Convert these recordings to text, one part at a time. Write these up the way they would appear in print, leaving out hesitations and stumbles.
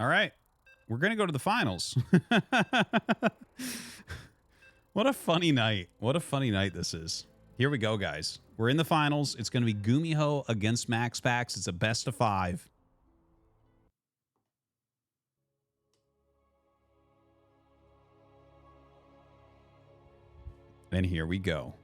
All right. We're going to go to the finals. What a funny night. What a funny night this is. Here we go, guys. We're in the finals. It's going to be GuMiHo against MaxPax. It's a best of 5. And here we go.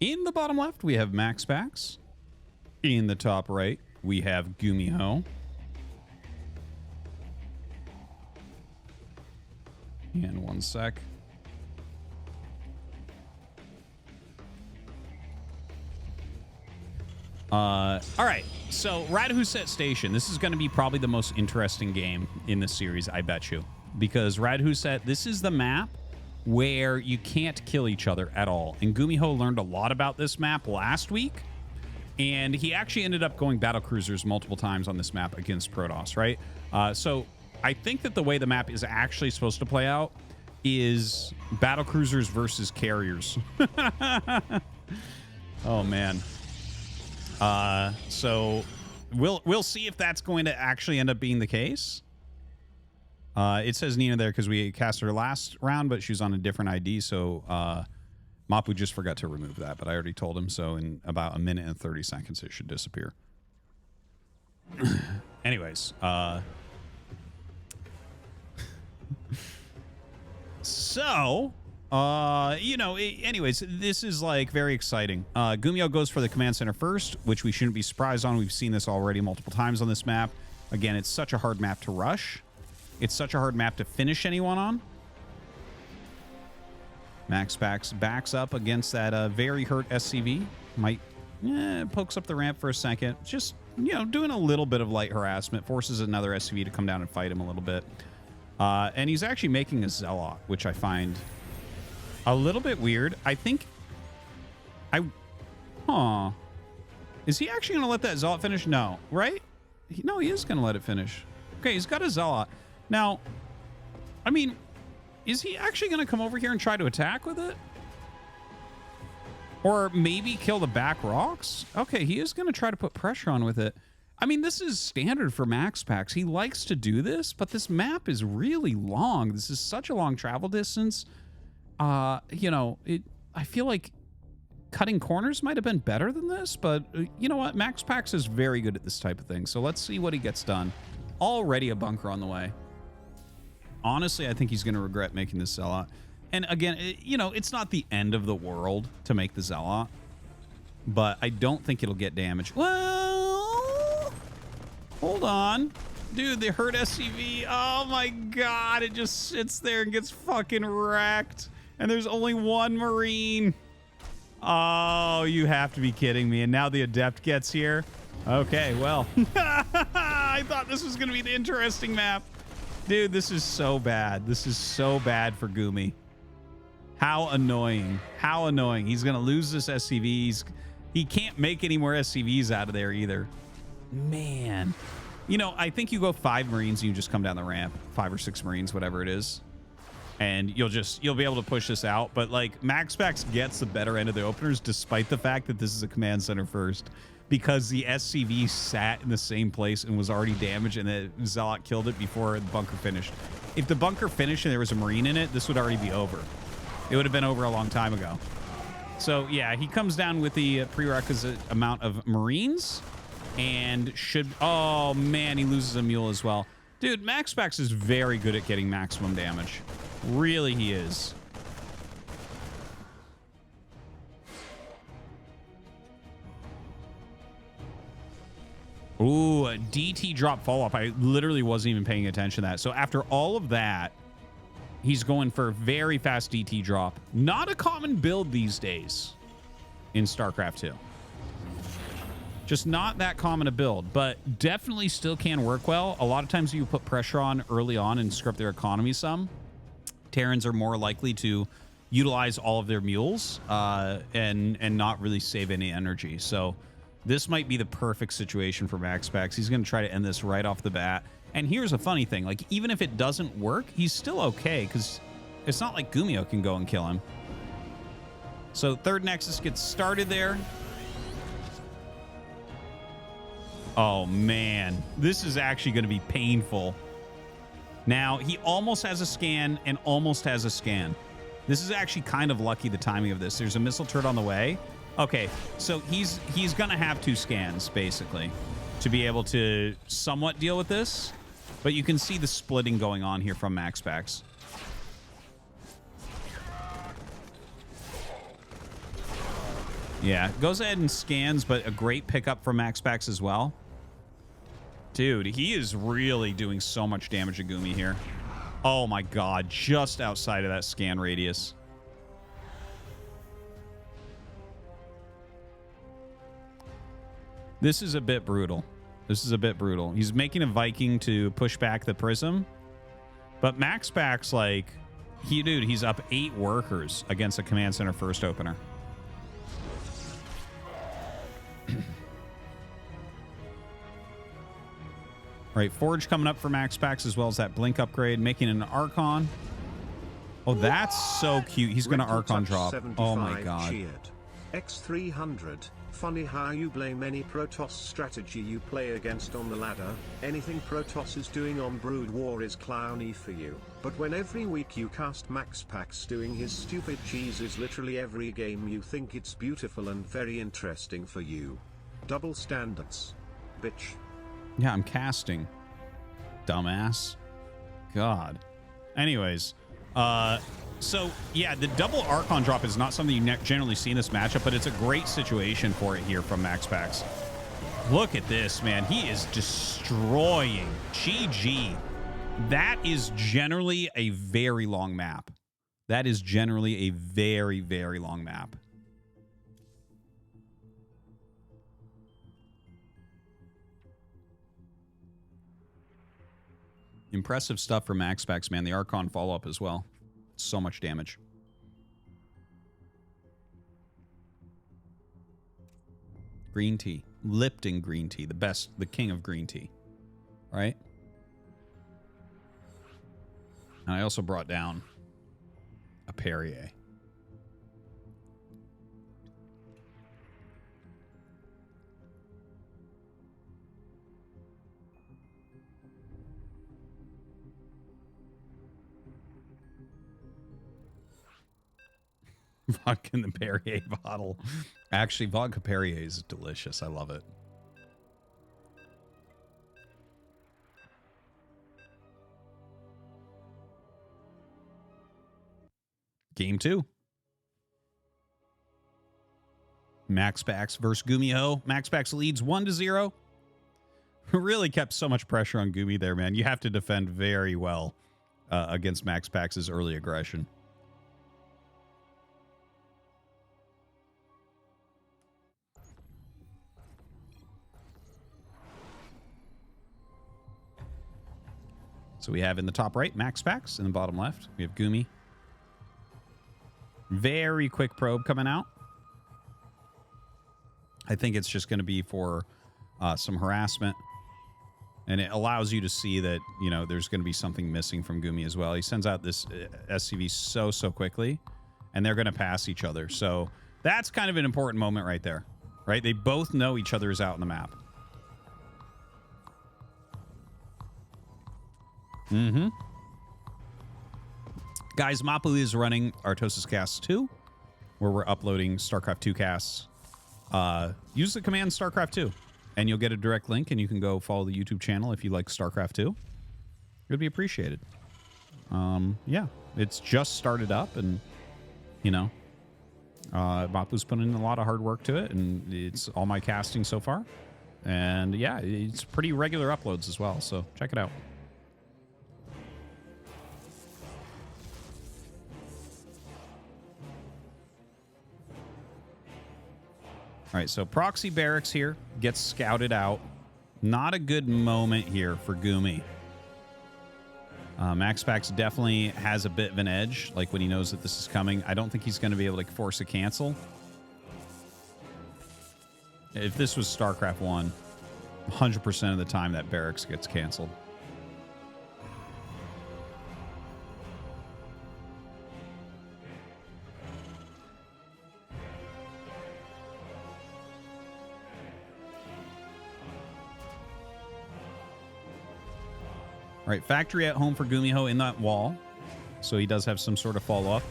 In the bottom left, we have MaxPax. In the top right, we have GuMiHo. And one sec. All right, so Radhuset Station. This is going to be probably the most interesting game in this series, I bet you. Because Radhuset, this is the map where you can't kill each other at all. And GuMiHo learned a lot about this map last week. And he actually ended up going battle cruisers multiple times on this map against Protoss, right? So I think that the way the map is actually supposed to play out is battle cruisers versus carriers. Oh, man. So we'll see if that's going to actually end up being the case. It says Nina there because we cast her last round, but she was on a different ID. So Mapu just forgot to remove that, but I already told him. So in about a minute and 30 seconds, it should disappear. Anyways, so you know, anyways, this is like very exciting. GuMiHo goes for the command center first, which we shouldn't be surprised on. We've seen this already multiple times on this map. Again, it's such a hard map to rush. It's such a hard map to finish anyone on. MaxPax backs up against that very hurt SCV. Might pokes up the ramp for a second. Just, you know, doing a little bit of light harassment. Forces another SCV to come down and fight him a little bit. And he's actually making a Zealot, which I find a little bit weird. I think... Is he actually going to let that Zealot finish? No, right? No, he is going to let it finish. Okay, he's got a Zealot. Now, I mean, is he actually going to come over here and try to attack with it? Or maybe kill the back rocks? Okay, he is going to try to put pressure on with it. I mean, this is standard for MaxPax. He likes to do this, but this map is really long. This is such a long travel distance. You know, I feel like cutting corners might have been better than this, but you know what? MaxPax is very good at this type of thing. So let's see what he gets done. Already a bunker on the way. Honestly, I think he's going to regret making this Zealot. And again, you know, it's not the end of the world to make the Zealot, but I don't think it'll get damaged. Well, hold on. Dude, the hurt SCV. Oh my God. It just sits there and gets fucking wrecked. And there's only one Marine. Oh, you have to be kidding me. And now the Adept gets here. Okay, well. I thought this was going to be the interesting map. Dude, this is so bad. This is so bad for Gumi. How annoying. How annoying. He's going to lose this SCV. He can't make any more SCVs out of there either. Man. You know, I think you go 5 Marines and you just come down the ramp. 5 or 6 Marines, whatever it is. And you'll be able to push this out. But, like, MaxPax gets the better end of the openers despite the fact that this is a command center first. Because the SCV sat in the same place and was already damaged, and the Zealot killed it before the bunker finished. If the bunker finished and there was a Marine in it, this would already be over. It would have been over a long time ago. So, yeah, he comes down with the prerequisite amount of Marines and should... Oh, man, he loses a mule as well. Dude, MaxPax is very good at getting maximum damage. Really, he is. Ooh, a DT drop follow-up. I literally wasn't even paying attention to that. So after all of that, he's going for a very fast DT drop. Not a common build these days in StarCraft 2. Just not that common a build, but definitely still can work well. A lot of times you put pressure on early on and script their economy some. Terrans are more likely to utilize all of their mules and not really save any energy. So this might be the perfect situation for MaxPax. He's going to try to end this right off the bat. And here's a funny thing. Like, even if it doesn't work, he's still okay, because it's not like GuMiHo can go and kill him. So third Nexus gets started there. Oh, man. This is actually going to be painful. Now, he almost has a scan and almost has a scan. This is actually kind of lucky, the timing of this. There's a missile turret on the way. Okay, so he's going to have 2 scans, basically, to be able to somewhat deal with this. But you can see the splitting going on here from MaxPax. Yeah, goes ahead and scans, but a great pickup from MaxPax as well. Dude, he is really doing so much damage to Gumi here. Oh my god, just outside of that scan radius. This is a bit brutal. This is a bit brutal. He's making a Viking to push back the Prism. But MaxPax, like, he's up 8 workers against a Command Center first opener. Right, Forge coming up for MaxPax, as well as that Blink upgrade, making an Archon. Oh, that's so cute. He's going to Archon drop. Oh, my God. X300. Funny how you blame any Protoss strategy you play against on the ladder. Anything Protoss is doing on Brood War is clowny for you. But when every week you cast MaxPax doing his stupid cheeses literally every game, you think it's beautiful and very interesting for you. Double standards. Bitch. Yeah, I'm casting. Dumbass. God. Anyways, so yeah, the double Archon drop is not something you generally see in this matchup, but it's a great situation for it here from MaxPax. Look at this, man. He is destroying. GG. That is generally a very long map. That is generally a very, very long map. Impressive stuff for MaxPax, man. The Archon follow-up as well. So much damage. Green tea. Lipton green tea. The best, the king of green tea. Right? And I also brought down a Perrier. Vodka in the Perrier bottle. Actually, vodka Perrier is delicious. I love it. Game 2. MaxPax versus GuMiHo. MaxPax leads 1-0. Really kept so much pressure on Gumi there, man. You have to defend very well against MaxPax's early aggression. So we have in the top right, MaxPax. In the bottom left, we have Gumi. Very quick probe coming out. I think it's just going to be for some harassment. And it allows you to see that, you know, there's going to be something missing from Gumi as well. He sends out this SCV so quickly, and they're going to pass each other. So that's kind of an important moment right there, right? They both know each other is out on the map. Mm-hmm. Guys, Mapu is running Artosis Casts 2, where we're uploading StarCraft 2 casts. Use the command StarCraft 2, and you'll get a direct link, and you can go follow the YouTube channel if you like StarCraft 2. It would be appreciated. Yeah, it's just started up, and, you know, Mapu's put in a lot of hard work to it, and it's all my casting so far. And, yeah, it's pretty regular uploads as well, so check it out. All right, so Proxy Barracks here gets scouted out. Not a good moment here for Gumi. MaxPax definitely has a bit of an edge, like when he knows that this is coming. I don't think he's going to be able to force a cancel. If this was StarCraft 1, 100% of the time that Barracks gets canceled. All right, factory at home for GuMiHo in that wall. So he does have some sort of follow-up.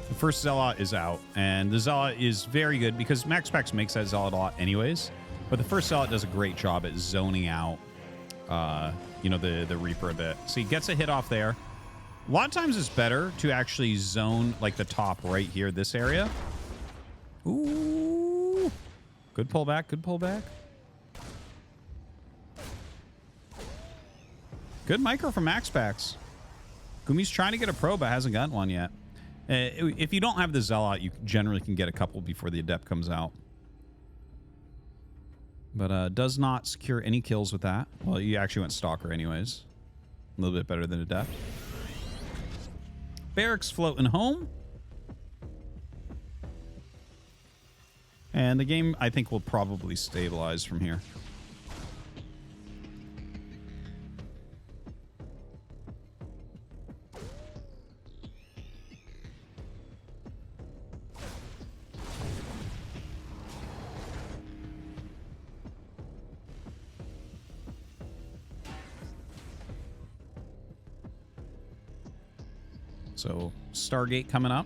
The first Zealot is out, and the Zealot is very good because MaxPax makes that Zealot a lot anyways. But the first Zealot does a great job at zoning out, you know, the Reaper a bit. So he gets a hit off there. A lot of times it's better to actually zone like the top right here, this area. Ooh. Good pullback, good pullback. Good micro from MaxPax. Gumi's trying to get a pro, but hasn't gotten one yet. If you don't have the Zealot, you generally can get a couple before the Adept comes out. But does not secure any kills with that. Well, you actually went Stalker anyways. A little bit better than Adept. Barracks floating home. And the game, I think, will probably stabilize from here. So, Stargate coming up.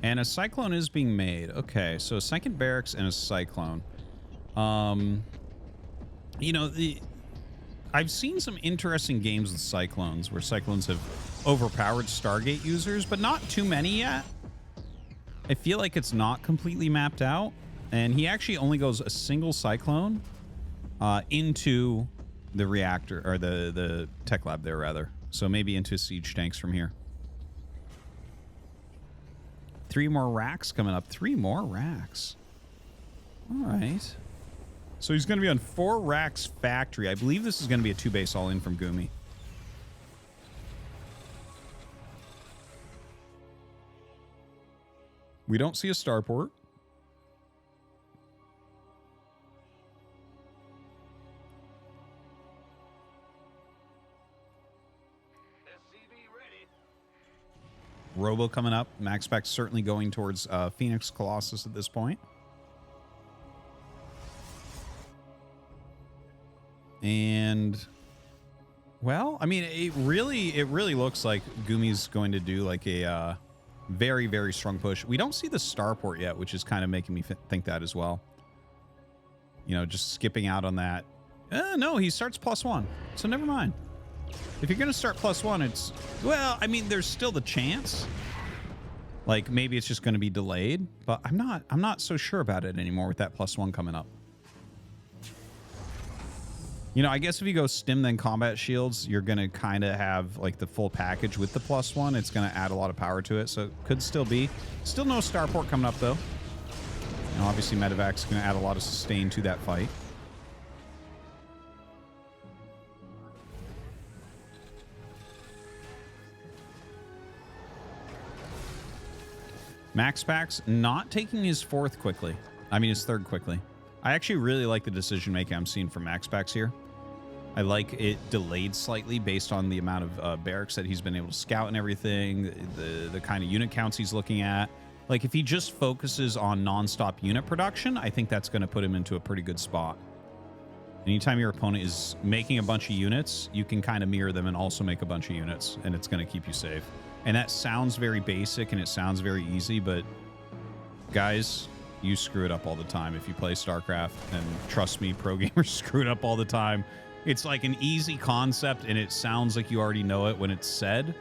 And a Cyclone is being made. Okay, so a second Barracks and a Cyclone. You know, I've seen some interesting games with Cyclones where Cyclones have overpowered Stargate users, but not too many yet. I feel like it's not completely mapped out. And he actually only goes a single Cyclone into the reactor, or the tech lab there, rather. So maybe into siege tanks from here. 3 more racks coming up. 3 more racks. All right. So he's going to be on 4 racks factory. I believe this is going to be a 2-base all-in from Gumi. We don't see a starport. Robo coming up. MaxPax certainly going towards Phoenix Colossus at this point. And, well, I mean, it really looks like Gumi's going to do like a very, very strong push. We don't see the starport yet, which is kind of making me think that as well. You know, just skipping out on that. No, he starts +1. So never mind. If you're going to start +1, it's... Well, I mean, there's still the chance. Like, maybe it's just going to be delayed. But I'm not so sure about it anymore with that +1 coming up. You know, I guess if you go Stim then Combat Shields, you're going to kind of have, like, the full package with the +1. It's going to add a lot of power to it. So it could still be. Still no starport coming up, though. And obviously, Medevac's going to add a lot of sustain to that fight. MaxPax not taking his 4th quickly. I mean, his 3rd quickly. I actually really like the decision making I'm seeing from MaxPax here. I like it delayed slightly based on the amount of barracks that he's been able to scout and everything, the kind of unit counts he's looking at. Like, if he just focuses on non-stop unit production, I think that's going to put him into a pretty good spot. Anytime your opponent is making a bunch of units, you can kind of mirror them and also make a bunch of units, and it's going to keep you safe. And that sounds very basic and it sounds very easy, but guys, you screw it up all the time if you play StarCraft. And trust me, pro gamers screw it up all the time. It's like an easy concept and it sounds like you already know it when it's said.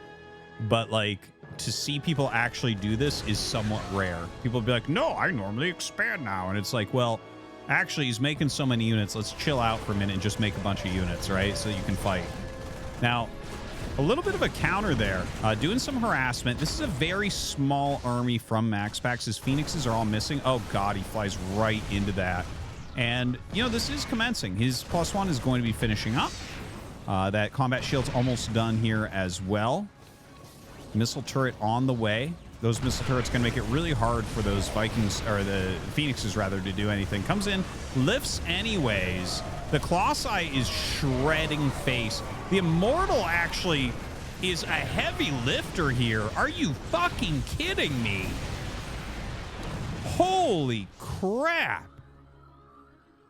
But like, to see people actually do this is somewhat rare. People will be like, no, I normally expand now. And it's like, well, actually, he's making so many units. Let's chill out for a minute and just make a bunch of units, right? So you can fight. Now, a little bit of a counter there, doing some harassment. This is a very small army from MaxPax. His Phoenixes are all missing. Oh, God, he flies right into that. And, you know, this is commencing. His +1 is going to be finishing up. That combat shield's almost done here as well. Missile turret on the way. Those missile turrets going to make it really hard for those Vikings, or the Phoenixes, rather, to do anything. Comes in, lifts anyways. The Colossi is shredding face. The Immortal actually is a heavy lifter here. Are you fucking kidding me? Holy crap.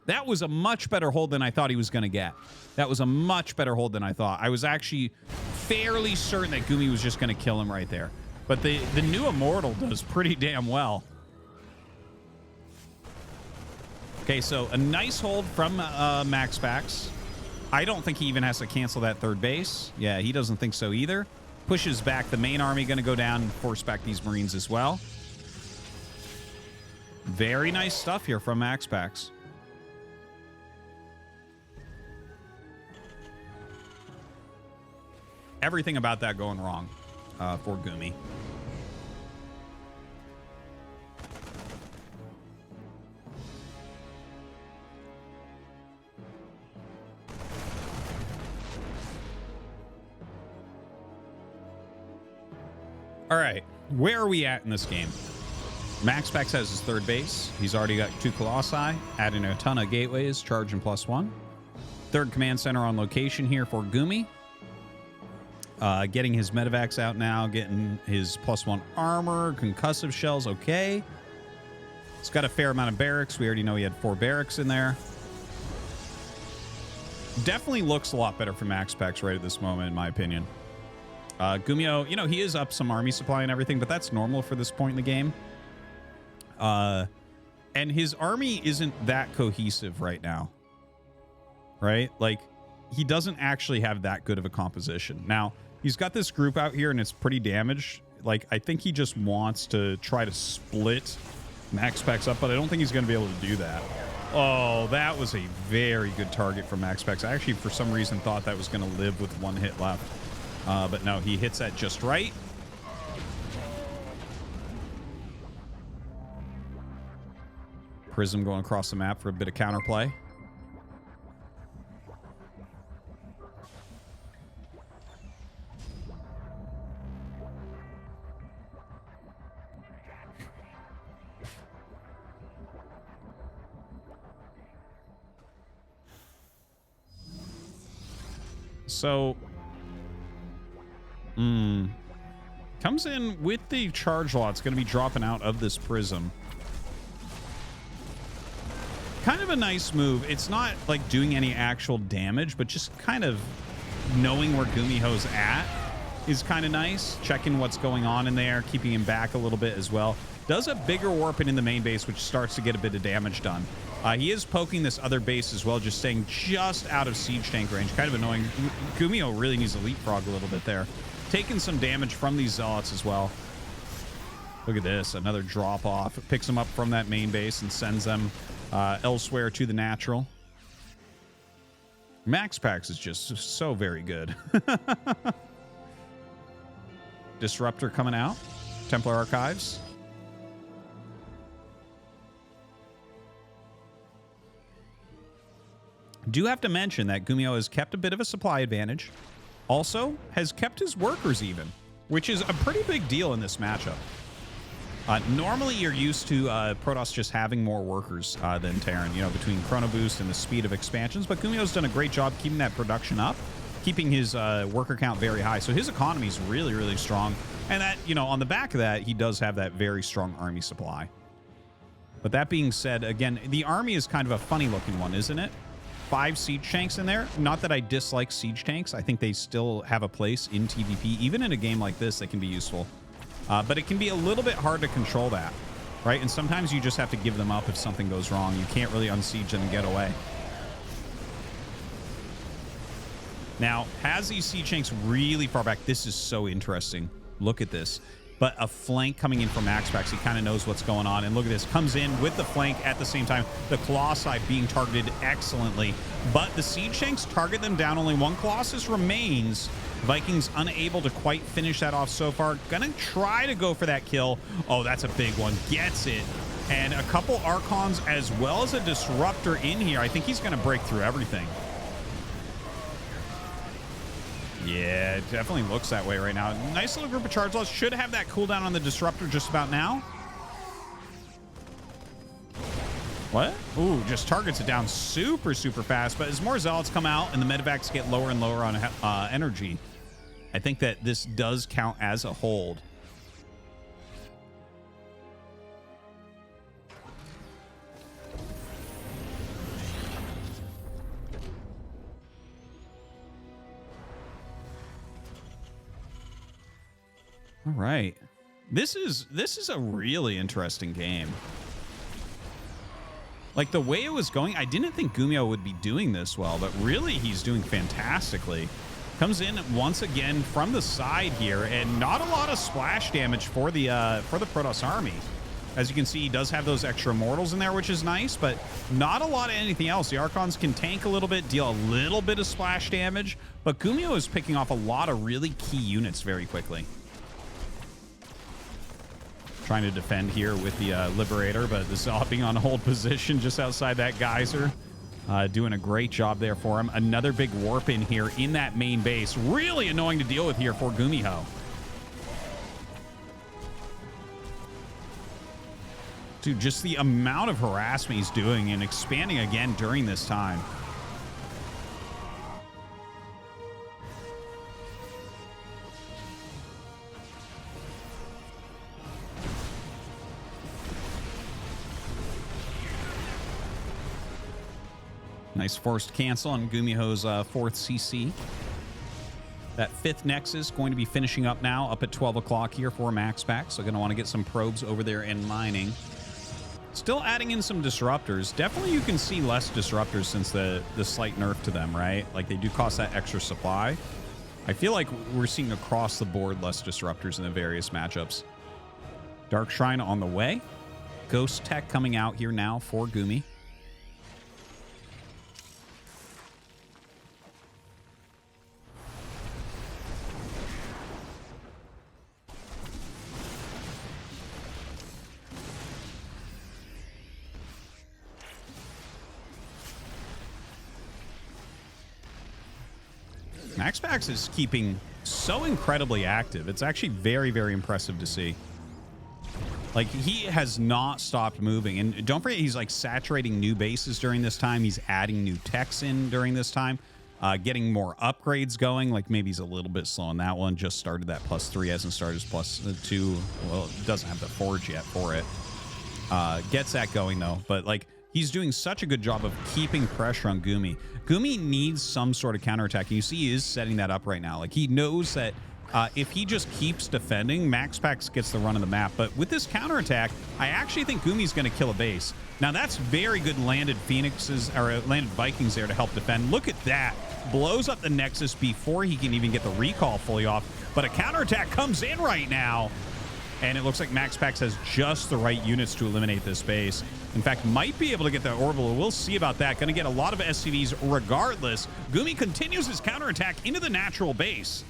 That was a much better hold than I thought he was going to get. That was a much better hold than I thought. I was actually fairly certain that Gumi was just going to kill him right there. But the new Immortal does pretty damn well. Okay, so a nice hold from MaxPax. I don't think he even has to cancel that third base. Yeah, he doesn't think so either. Pushes back the main army, going to go down and force back these Marines as well. Very nice stuff here from MaxPax. Everything about that going wrong for Gumi. All right, where are we at in this game? MaxPax has his third base. He's already got 2 Colossi, adding a ton of gateways, charging +1. Third command center on location here for Gumi. Getting his medevacs out now, getting his +1 armor, concussive shells, okay. It's got a fair amount of barracks. We already know he had 4 barracks in there. Definitely looks a lot better for MaxPax right at this moment, in my opinion. GuMiHo, you know, he is up some army supply and everything, but that's normal for this point in the game. And his army isn't that cohesive right now, right? Like, he doesn't actually have that good of a composition. Now, he's got this group out here, and it's pretty damaged. Like, I think he just wants to try to split MaxPax up, but I don't think he's going to be able to do that. Oh, that was a very good target for MaxPax. I actually, for some reason, thought that was going to live with 1 hit left. But no, he hits that just right. Prism going across the map for a bit of counterplay. So, comes in with the charge lot. It's going to be dropping out of this prism. Kind of a nice move. It's not like doing any actual damage, but just kind of knowing where GuMiHo's at is kind of nice. Checking what's going on in there, keeping him back a little bit as well. Does a bigger warping in the main base, which starts to get a bit of damage done. He is poking this other base as well, just staying just out of siege tank range. Kind of annoying. GuMiHo really needs to leapfrog a little bit there. Taking some damage from these zealots as well. Look at this. Another drop off. It picks them up from that main base and sends them elsewhere to the natural. MaxPax is just so very good. Disruptor coming out. Templar Archives. Do have to mention that GuMiHo has kept a bit of a supply advantage. Also has kept his workers even, which is a pretty big deal in this matchup. Normally, you're used to Protoss just having more workers than Terran, you know, between Chrono Boost and the speed of expansions. But GuMiHo's done a great job keeping that production up, keeping his worker count very high. So his economy is really, really strong. And that, you know, on the back of that, he does have that very strong army supply. But that being said, again, the army is kind of a funny looking one, isn't it? 5 siege tanks in there. Not that I dislike siege tanks. I think they still have a place in TvP. Even in a game like this, they can be useful. But it can be a little bit hard to control that, right? And sometimes you just have to give them up if something goes wrong. You can't really unsiege them and get away. Now, has these siege tanks really far back? This is so interesting. Look at this. But a flank coming in from MaxPax. He kind of knows what's going on. And look at this. Comes in with the flank at the same time. The Colossi being targeted excellently. But the siege tanks target them down. Only 1 Colossus remains. Vikings unable to quite finish that off so far. Gonna try to go for that kill. Oh, that's a big one. Gets it. And a couple Archons as well as a Disruptor in here. I think he's gonna break through everything. Yeah, it definitely looks that way right now. Nice little group of charge loss. Should have that cooldown on the Disruptor just about now. What? Ooh, just targets it down super, super fast. But as more Zealots come out and the medevacs get lower and lower on energy, I think that this does count as a hold. All right. This is a really interesting game. Like, the way it was going, I didn't think GuMiHo would be doing this well, but really he's doing fantastically. Comes in once again from the side here, and not a lot of splash damage for the Protoss army. As you can see, he does have those extra mortals in there, which is nice, but not a lot of anything else. The Archons can tank a little bit, deal a little bit of splash damage, but GuMiHo is picking off a lot of really key units very quickly. Trying to defend here with the Liberator, but this is hopping on hold position just outside that geyser. Doing a great job there for him. Another big warp in here in that main base. Really annoying to deal with here for GuMiHo. Dude, just the amount of harassment he's doing and expanding again during this time. Nice forced cancel on GuMiHo's 4th CC. That 5th Nexus going to be finishing up now, up at 12 o'clock here for MaxPax. So going to want to get some probes over there and mining. Still adding in some disruptors. Definitely you can see less disruptors since the slight nerf to them, right? Like, they do cost that extra supply. I feel like we're seeing across the board less disruptors in the various matchups. Dark Shrine on the way. Ghost Tech coming out here now for Gumi. MaxPax is keeping so incredibly active. It's actually very, very impressive to see. Like, he has not stopped moving. And don't forget, he's like saturating new bases during this time. He's adding new techs in during this time. Getting more upgrades going. Like, maybe he's a little bit slow on that one. Just started that +3. Hasn't started his +2. Well, it doesn't have the forge yet for it. Gets that going, though. But, like, he's doing such a good job of keeping pressure on Gumi. Gumi needs some sort of counterattack. You see he is setting that up right now. Like, he knows that if he just keeps defending, MaxPax gets the run of the map. But with this counterattack, I actually think Gumi's going to kill a base. Now, that's very good landed Phoenixes, or landed Vikings there to help defend. Look at that. Blows up the Nexus before he can even get the recall fully off. But a counterattack comes in right now. And it looks like MaxPax has just the right units to eliminate this base. In fact, might be able to get the orbital. We'll see about that. Going to get a lot of SCVs regardless. Gumi continues his counterattack into the natural base.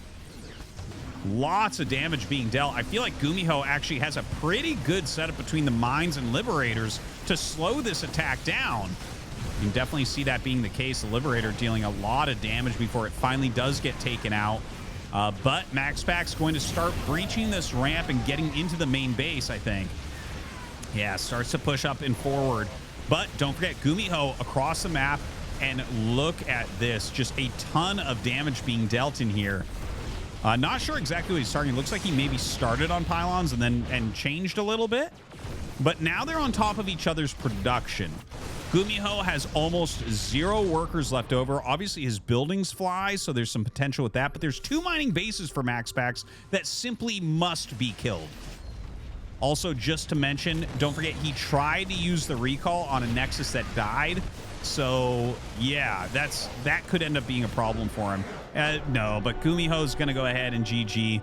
Lots of damage being dealt. I feel like GuMiHo actually has a pretty good setup between the mines and Liberators to slow this attack down. You can definitely see that being the case. The Liberator dealing a lot of damage before it finally does get taken out. But MaxPax going to start breaching this ramp and getting into the main base, I think. Yeah, starts to push up and forward. But don't forget, GuMiHo across the map. And look at this. Just a ton of damage being dealt in here. Not sure exactly what he's starting. It looks like he maybe started on pylons and then changed a little bit. But now they're on top of each other's production. GuMiHo has almost 0 workers left over. Obviously, his buildings fly, so there's some potential with that. But there's 2 mining bases for MaxPax that simply must be killed. Also, just to mention, don't forget, he tried to use the recall on a Nexus that died. So, yeah, that could end up being a problem for him. No, but GuMiHo's going to go ahead and GG.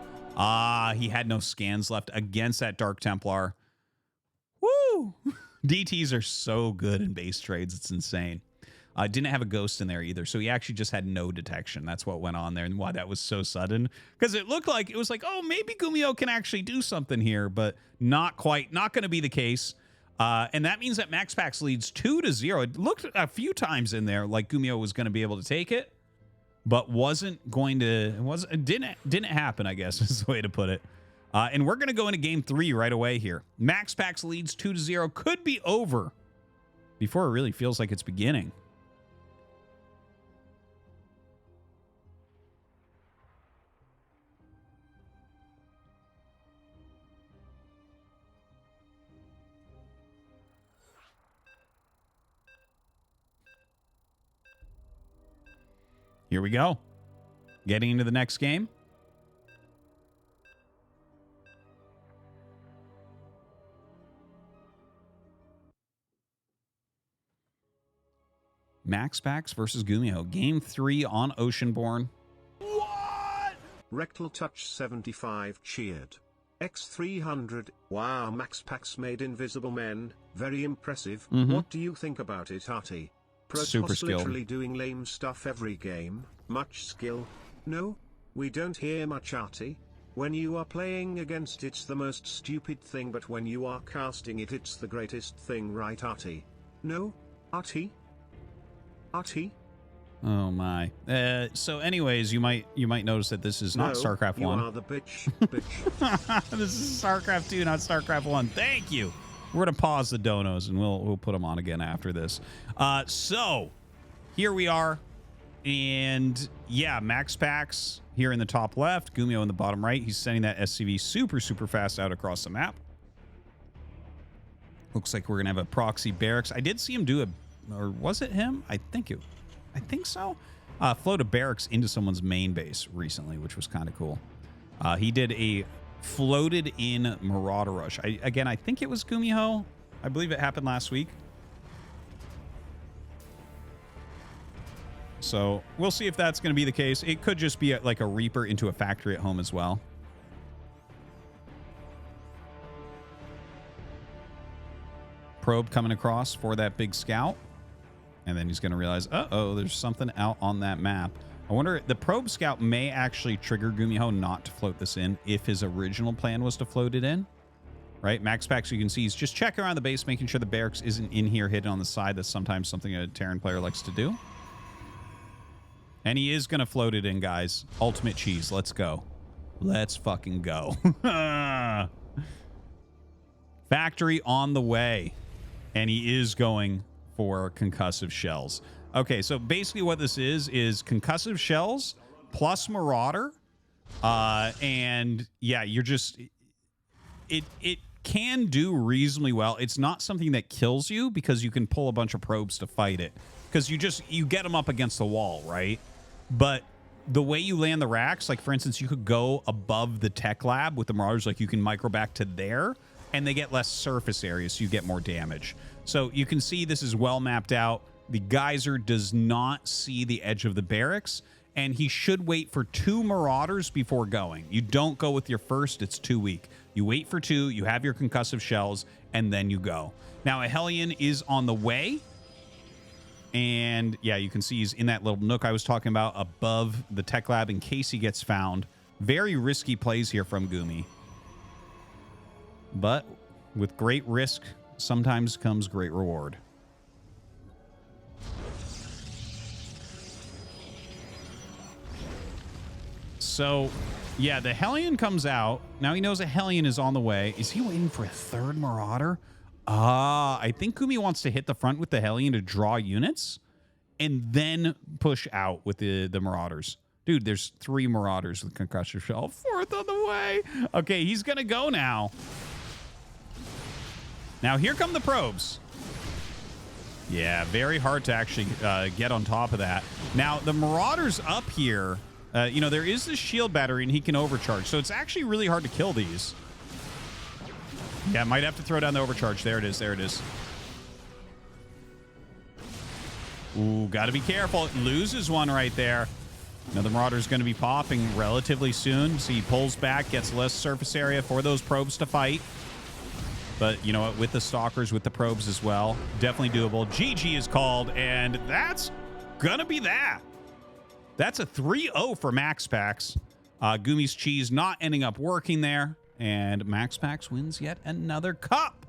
He had no scans left against that Dark Templar. Woo! DTs are so good in base trades. It's insane. Didn't have a ghost in there either, so he actually just had no detection. That's what went on there and why that was so sudden. Because it looked like, it was like, oh, maybe GuMiHo can actually do something here, but not quite. Not going to be the case. And that means that MaxPax leads 2-0. It looked a few times in there like GuMiHo was going to be able to take it, but wasn't going to. Didn't happen, I guess, is the way to put it. And we're going to go into game 3 right away here. MaxPax leads 2-0. Could be over before it really feels like it's beginning. Here we go. Getting into the next game. MaxPax versus GuMiHo. Game 3 on Oceanborn. Rectal Touch 75 cheered. X300, wow, MaxPax made invisible men, very impressive. What do you think about it, Artie? Super Protoss skilled. literally doing lame stuff every game, much skill? No? We don't hear much, Artie. When you are playing against it's the most stupid thing, but when you are casting it it's the greatest thing, right, Artie? No? Artie? Artie? Oh my. So anyways, you might notice that this is not StarCraft 1. You are the bitch, bitch. This is StarCraft 2, not StarCraft 1. Thank you. We're going to pause the donos and we'll put them on again after this. So here we are. And yeah, MaxPax here in the top left, GuMiHo in the bottom right. He's sending that SCV super, super fast out across the map. Looks like we're going to have a proxy barracks. I did see him do or was it him? I think so. Float a barracks into someone's main base recently, which was kind of cool. He did a floated in Marauder Rush. I think it was GuMiHo. I believe it happened last week. So we'll see if that's going to be the case. It could just be like a Reaper into a factory at home as well. Probe coming across for that big scout. And then he's going to realize, uh-oh, there's something out on that map. I wonder, the probe scout may actually trigger GuMiHo not to float this in if his original plan was to float it in. Right? MaxPax, you can see, he's just checking around the base, making sure the barracks isn't in here hidden on the side. That's sometimes something a Terran player likes to do. And he is going to float it in, guys. Ultimate cheese. Let's go. Let's fucking go. Factory on the way. And he is going for concussive shells. Okay, so basically what this is concussive shells plus Marauder. And yeah, you're just... It can do reasonably well. It's not something that kills you because you can pull a bunch of probes to fight it. Because you get them up against the wall, right? But the way you land the racks, like for instance, you could go above the tech lab with the Marauders, like you can micro back to there, and they get less surface area, so you get more damage. So you can see this is well mapped out. The Geyser does not see the edge of the barracks, and he should wait for 2 Marauders before going. You don't go with your first, it's too weak. You wait for 2, you have your concussive shells, and then you go. Now, a Hellion is on the way. And yeah, you can see he's in that little nook I was talking about above the tech lab in case he gets found. Very risky plays here from Gumi. But with great risk, sometimes comes great reward. So, yeah, the Hellion comes out. Now he knows a Hellion is on the way. Is he waiting for a 3rd Marauder? I think Gumi wants to hit the front with the Hellion to draw units and then push out with the Marauders. Dude, there's 3 Marauders with concussive shell. 4th on the way. Okay, he's going to go now. Now, here come the probes. Yeah, very hard to actually get on top of that. Now, the Marauders up here, you know, there is this shield battery and he can overcharge. So it's actually really hard to kill these. Yeah, might have to throw down the overcharge. There it is. There it is. Ooh, got to be careful. It loses one right there. Now the Marauder's going to be popping relatively soon. So he pulls back, gets less surface area for those probes to fight. But you know what? With the Stalkers, with the probes as well, definitely doable. GG is called, and that's going to be that. That's a 3-0 for MaxPax. Gumi's cheese not ending up working there. And MaxPax wins yet another cup.